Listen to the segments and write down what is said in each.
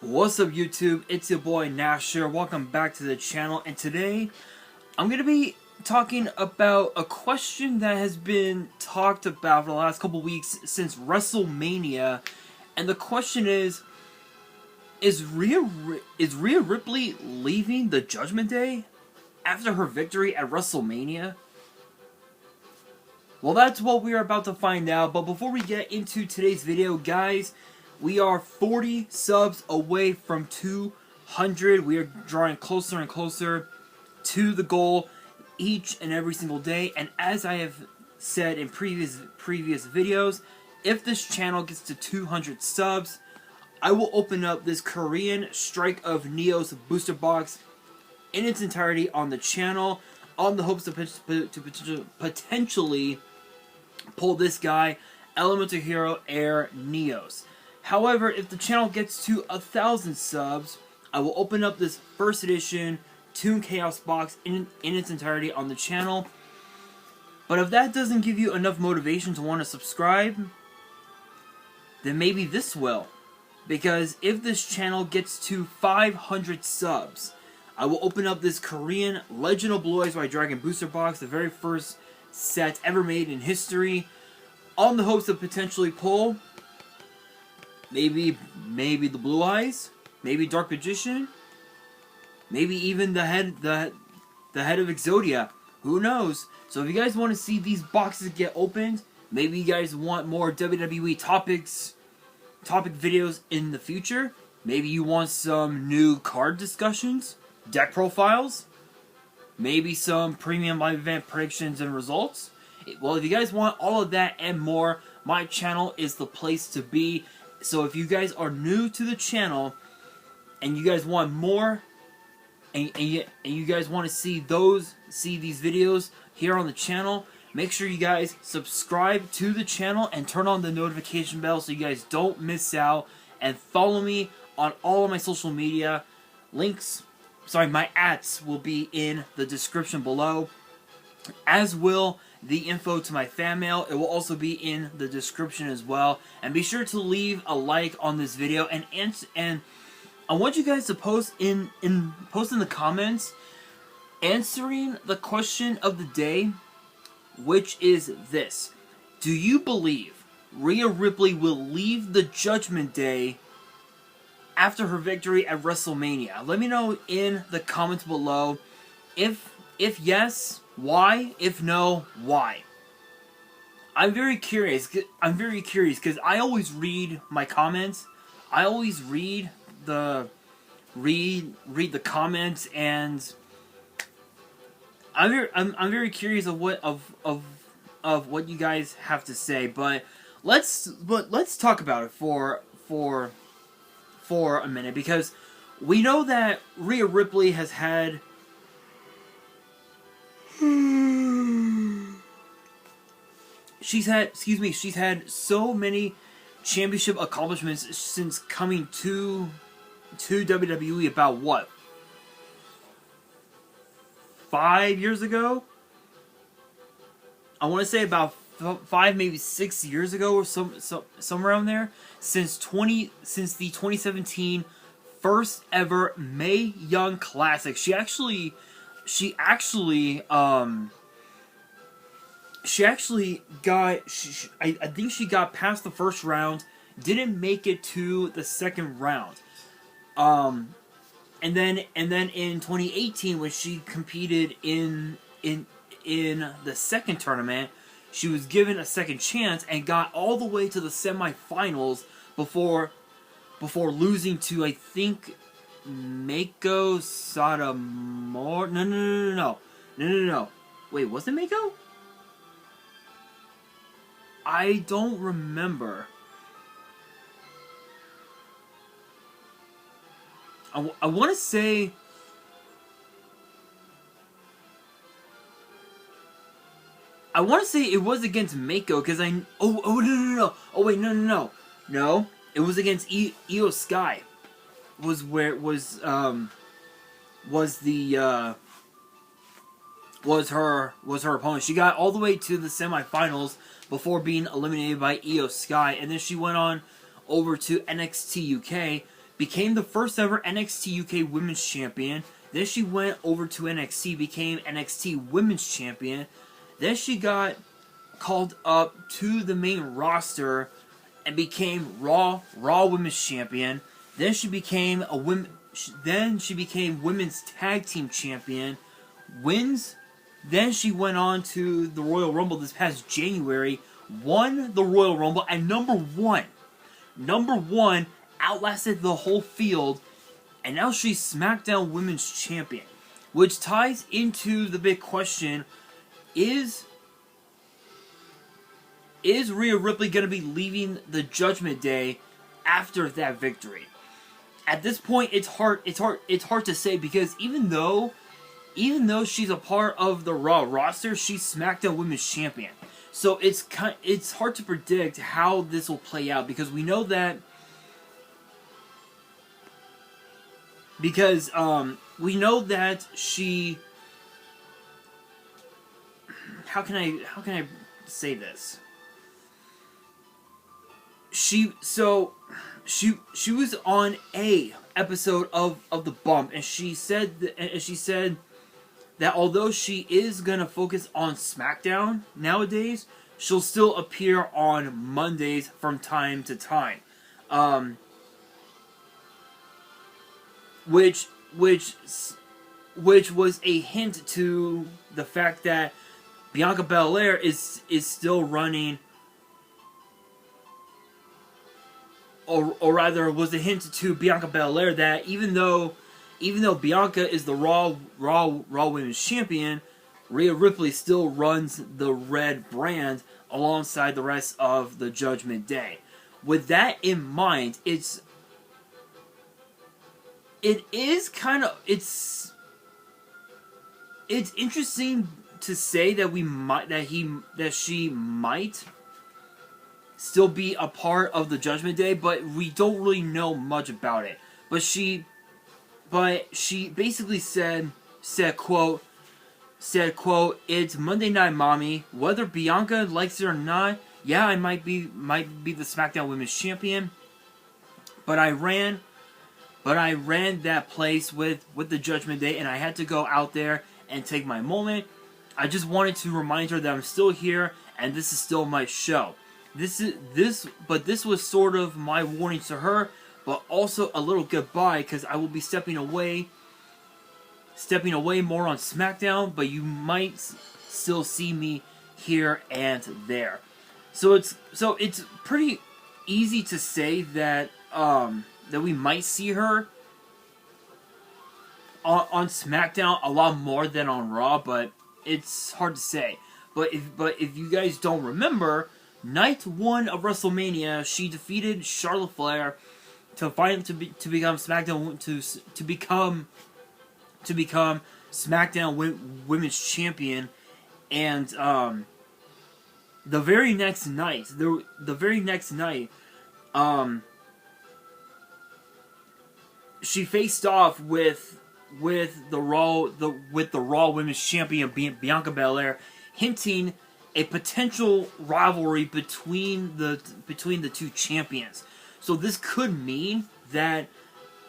What's up YouTube, it's your boy Nasher. Welcome back to the channel, and today I'm going to be talking about a question that has been talked about for the last couple weeks since WrestleMania. And the question is Rhea Ripley leaving the Judgment Day after her victory at WrestleMania? Well, that's what we're about to find out, but before we get into today's video, guys, we are 40 subs away from 200. We are drawing closer and closer to the goal each and every single day. And as I have said in previous videos, if this channel gets to 200 subs, I will open up this Korean Strike of Neos booster box in its entirety on the channel, on the hopes to potentially pull this guy, Elemental Hero Air Neos. However, if the channel gets to 1,000 subs, I will open up this first edition Toon Chaos box in its entirety on the channel. But if that doesn't give you enough motivation to want to subscribe, then maybe this will. Because if this channel gets to 500 subs, I will open up this Korean Legend of Blue Eyes White Dragon booster box, the very first set ever made in history, on the hopes of potentially pull maybe the Blue Eyes, maybe Dark Magician, maybe even the head of Exodia. Who knows? So if you guys want to see these boxes get opened, maybe you guys want more WWE topic videos in the future. Maybe you want some new card discussions, deck profiles, maybe some premium live event predictions and results. Well, if you guys want all of that and more, my channel is the place to be. So if you guys are new to the channel and you guys want more, and you guys want to see these videos here on the channel, make sure you guys subscribe to the channel and turn on the notification bell so you guys don't miss out, and follow me on all of my social media. My ats will be in the description below, as will the info to my fan mail. It will also be in the description as well. And be sure to leave a like on this video, and I want you guys to post in the comments answering the question of the day, which is this: do you believe Rhea Ripley will leave the Judgment Day after her victory at WrestleMania? Let me know in the comments below. If yes, why? If no, why? I'm very curious because I always read my comments. I always read the comments, and I'm very curious of what you guys have to say. But let's talk about it for a minute, because we know that Rhea Ripley has had she's had so many championship accomplishments since coming to WWE about what, 5 years ago? I want to say about 5, maybe 6 years ago, or somewhere around there. Since the 2017 first ever Mae Young Classic, I think she got past the first round, didn't make it to the second round. And then in 2018, when she competed in the second tournament, she was given a second chance and got all the way to the semifinals before losing to, I think, Mako Satomura. No. Wait, was it Mako? I don't remember. I want to say it was against Mako, because no. Oh wait, no. No, it was against Io Sky. Was her opponent. She got all the way to the semifinals before being eliminated by Io Sky, and then she went on over to NXT UK became the first ever NXT UK Women's Champion. Then she went over to NXT, became NXT Women's Champion. Then she got called up to the main roster and became Raw Women's Champion. Then she became Women's Tag Team Champion. Then she went on to the Royal Rumble this past January, won the Royal Rumble at number one. Number one, outlasted the whole field, and now she's SmackDown Women's Champion. Which ties into the big question, is Rhea Ripley going to be leaving the Judgment Day after that victory? At this point, it's hard to say, because even though she's a part of the Raw roster, she's SmackDown Women's Champion. So it's hard to predict how this will play out, because we know that she, how can I say this? She was on a episode of The Bump, and she said that although she is gonna focus on SmackDown nowadays, she'll still appear on Mondays from time to time. Which was a hint to the fact that Bianca Belair is still running, or rather was a hint to Bianca Belair that even though Bianca is the Raw Women's Champion, Rhea Ripley still runs the Red brand alongside the rest of the Judgment Day. With that in mind, it's interesting to say that she might still be a part of the Judgment Day, but we don't really know much about it. But she basically said quote, "It's Monday Night Mommy. Whether Bianca likes it or not, yeah, I might be the SmackDown Women's Champion, but I ran that place with the Judgment Day, and I had to go out there and take my moment. I just wanted to remind her that I'm still here, and this is still my show. This was sort of my warning to her, but also a little goodbye, because I will be stepping away more on SmackDown, but you might still see me here and there." So it's pretty easy to say that that we might see her on SmackDown a lot more than on Raw, but it's hard to say. But if you guys don't remember, night one of WrestleMania, she defeated Charlotte Flair to become SmackDown to become SmackDown Women's Champion, and the very next night, she faced off with the Raw Women's Champion Bianca Belair, hinting a potential rivalry between the two champions. So this could mean that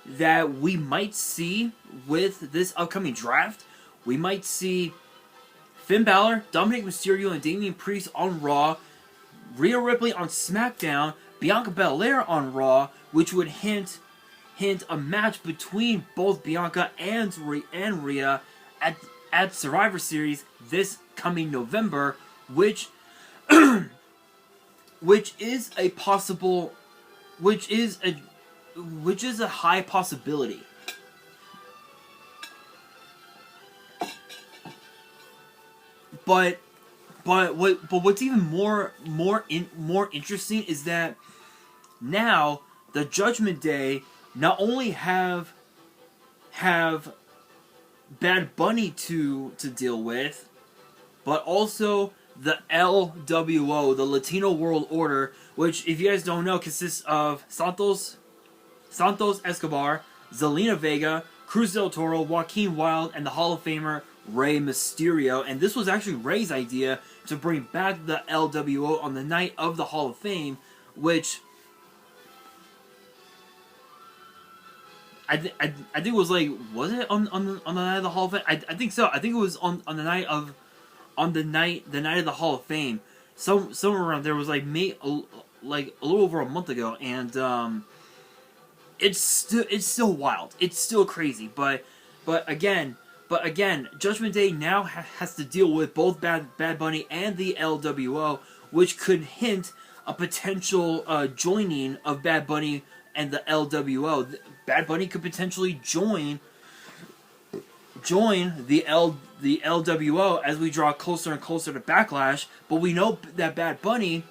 we might see, with this upcoming draft, we might see Finn Balor, Dominic Mysterio, and Damian Priest on Raw, Rhea Ripley on SmackDown, Bianca Belair on Raw, which would hint a match between both Bianca and Rhea at Survivor Series this coming November, which is a high possibility. But what's even more interesting is that now the Judgment Day not only have Bad Bunny to deal with, but also the LWO, the Latino World Order, which, if you guys don't know, consists of Santos Escobar, Zelina Vega, Cruz del Toro, Joaquin Wilde, and the Hall of Famer Rey Mysterio. And this was actually Rey's idea to bring back the LWO on the night of the Hall of Fame, which I think it was like, was it on the night of the Hall of Fame? I think so. I think it was on the night of the night of the Hall of Fame. Somewhere around there. Was like like a little over a month ago, and it's still wild. It's still crazy, but again, Judgment Day now has to deal with both Bad Bunny and the LWO, which could hint a potential joining of Bad Bunny and the LWO. Bad Bunny could potentially join the LWO as we draw closer and closer to Backlash. But we know that Bad Bunny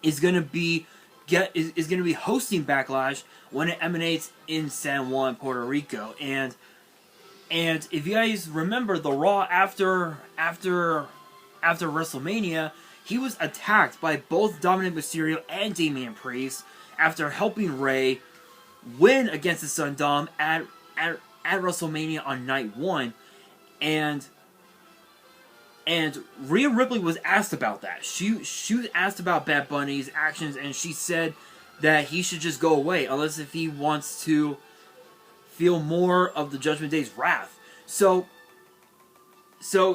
is gonna be hosting Backlash when it emanates in San Juan, Puerto Rico. And if you guys remember the Raw after WrestleMania, he was attacked by both Dominic Mysterio and Damian Priest after helping Rey win against his son Dom at WrestleMania on night 1, and Rhea Ripley was asked about that. She was asked about Bad Bunny's actions, and she said that he should just go away unless if he wants to feel more of the Judgment Day's wrath. So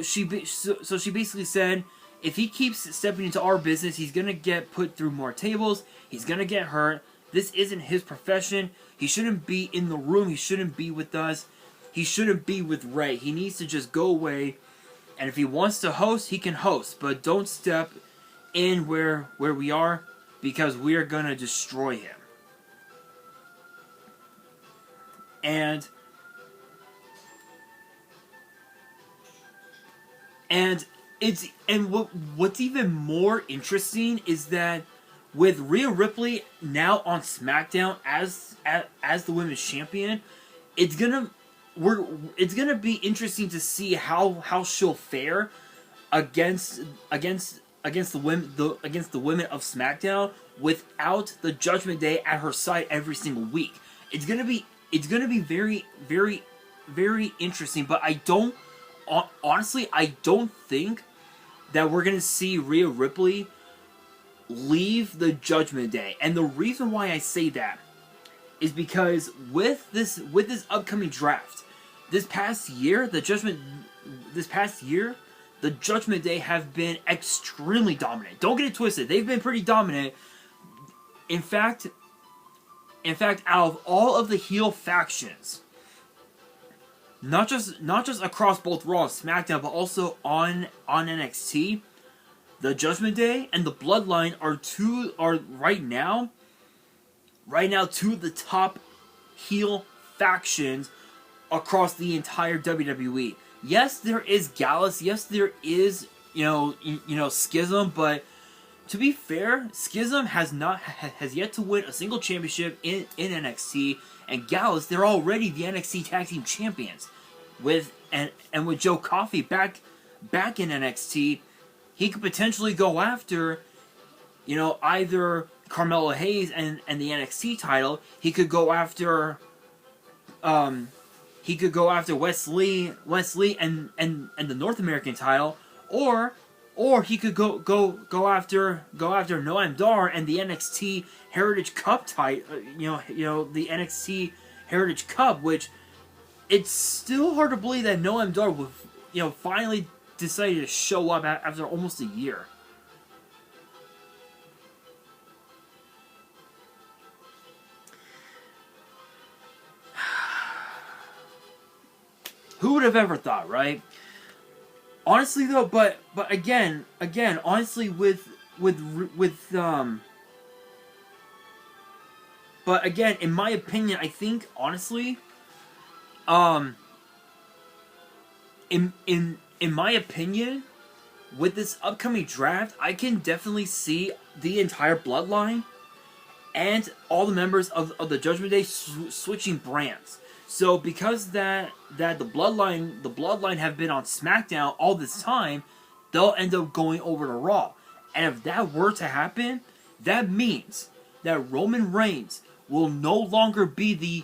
she basically said, if he keeps stepping into our business, he's gonna get put through more tables. He's gonna get hurt. This isn't his profession. He shouldn't be in the room. He shouldn't be with us. He shouldn't be with Rey. He needs to just go away. And if he wants to host, he can host. But don't step in where we are, because we are gonna destroy him. And what's even more interesting is that with Rhea Ripley now on SmackDown as the women's champion, it's gonna be interesting to see how she'll fare against the women of SmackDown without the Judgment Day at her side every single week. It's gonna be very, very, very interesting. But I don't think that we're gonna see Rhea Ripley leave the Judgment Day. And the reason why I say that is because with this upcoming draft, this past year, the Judgment Day have been extremely dominant. Don't get it twisted. They've been pretty dominant. In fact, out of all of the heel factions, not just across both Raw and SmackDown, but also on NXT, the Judgment Day and the Bloodline are right now two of the top heel factions across the entire WWE. Yes, there is Gallus. Yes, there is Schism, but to be fair, Schism has yet to win a single championship in NXT, and Gallus, they're already the NXT Tag Team Champions. With Joe Coffey back in NXT, he could potentially go after, either Carmelo Hayes and the NXT title. He could go after Wesley and the North American title, or he could go after Noam Dar and the NXT Heritage Cup title. The NXT Heritage Cup, which it's still hard to believe that Noam Dar would finally decided to show up after almost a year. Who would have ever thought, right? Honestly, though, but again, honestly, but again, in my opinion, I think honestly, in my opinion, with this upcoming draft, I can definitely see the entire Bloodline and all the members of the Judgment Day switching brands. So because the Bloodline have been on SmackDown all this time, they'll end up going over to Raw. And if that were to happen, that means that Roman Reigns will no longer be the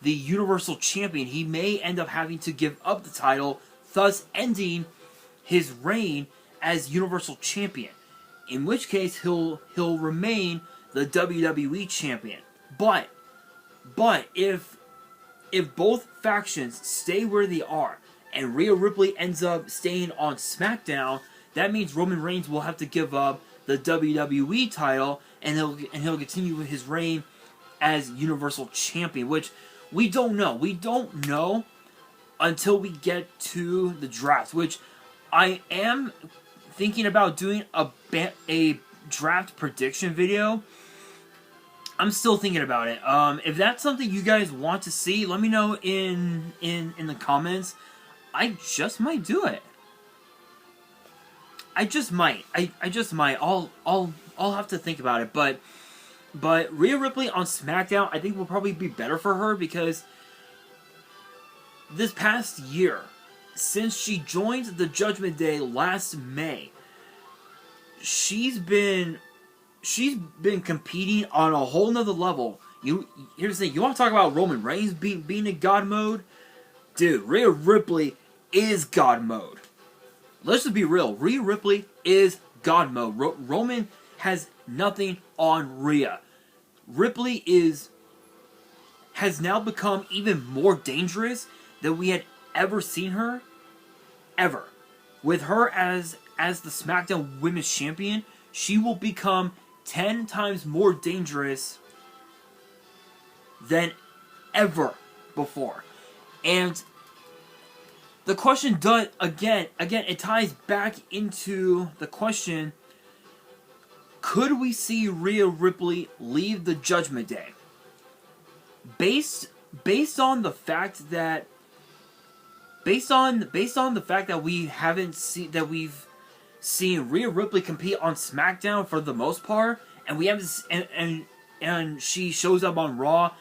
Universal Champion. He may end up having to give up the title, thus ending his reign as Universal Champion. In which case, he'll remain the WWE Champion. But But if both factions stay where they are, and Rhea Ripley ends up staying on SmackDown, that means Roman Reigns will have to give up the WWE title, and he'll continue with his reign as Universal Champion, which we don't know. We don't know until we get to the draft, which I am thinking about doing a draft prediction video. I'm still thinking about it. If that's something you guys want to see, let me know in the comments. I just might do it. I just might. I just might. I'll have to think about it. But Rhea Ripley on SmackDown, I think will probably be better for her, because this past year, since she joined the Judgment Day last May, she's been competing on a whole nother level. Here's the thing. You want to talk about Roman Reigns being in God mode? Dude, Rhea Ripley is God mode. Let's just be real. Rhea Ripley is God mode. Roman has nothing on Rhea. Ripley has now become even more dangerous than we had ever seen her. Ever. With her as the SmackDown Women's Champion, she will become 10 times more dangerous than ever before. And the question does, again, it ties back into the question, could we see Rhea Ripley leave the Judgment Day? Based on the fact that we've seen Rhea Ripley compete on SmackDown for the most part, and we haven't and she shows up on Raw,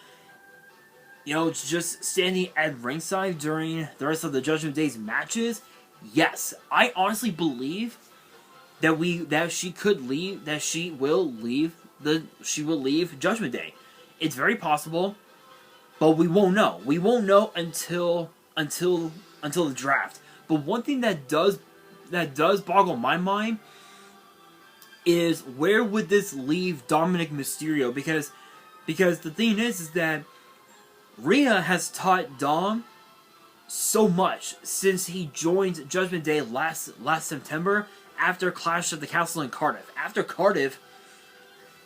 just standing at ringside during the rest of the Judgment Day's matches. Yes, I honestly believe that she will leave Judgment Day. It's very possible, but we won't know. We won't know until the draft. But one thing that does boggle my mind is, where would this leave Dominic Mysterio? Because the thing is that Rhea has taught Dom so much since he joined Judgment Day last September, after Clash of the Castle in Cardiff. After Cardiff,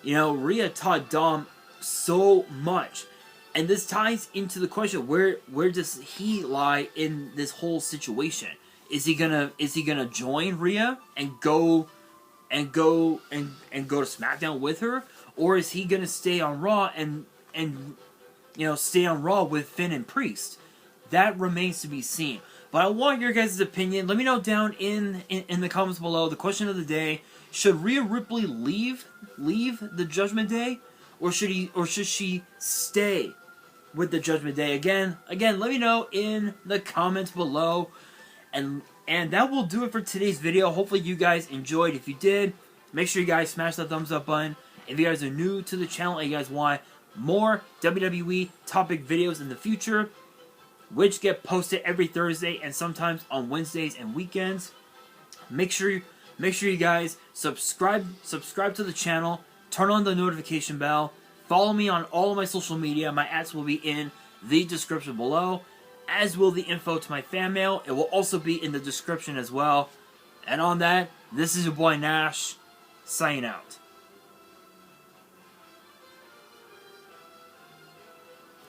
Rhea taught Dom so much. And this ties into the question, where does he lie in this whole situation? Is he gonna join Rhea and go to SmackDown with her, or is he gonna stay on Raw and stay on Raw with Finn and Priest? That remains to be seen. But I want your guys' opinion. Let me know down in the comments below. The question of the day: should Rhea Ripley leave the Judgment Day, or should she stay with the Judgment Day? Again, let me know in the comments below. And that will do it for today's video. Hopefully you guys enjoyed. If you did, make sure you guys smash that thumbs up button. If you guys are new to the channel and you guys want more WWE topic videos in the future, which get posted every Thursday and sometimes on Wednesdays and weekends, make sure you guys subscribe to the channel, turn on the notification bell, follow me on all of my social media. My ads will be in the description below, as will the info to my fan mail. It will also be in the description as well. And on that, this is your boy Nash, signing out.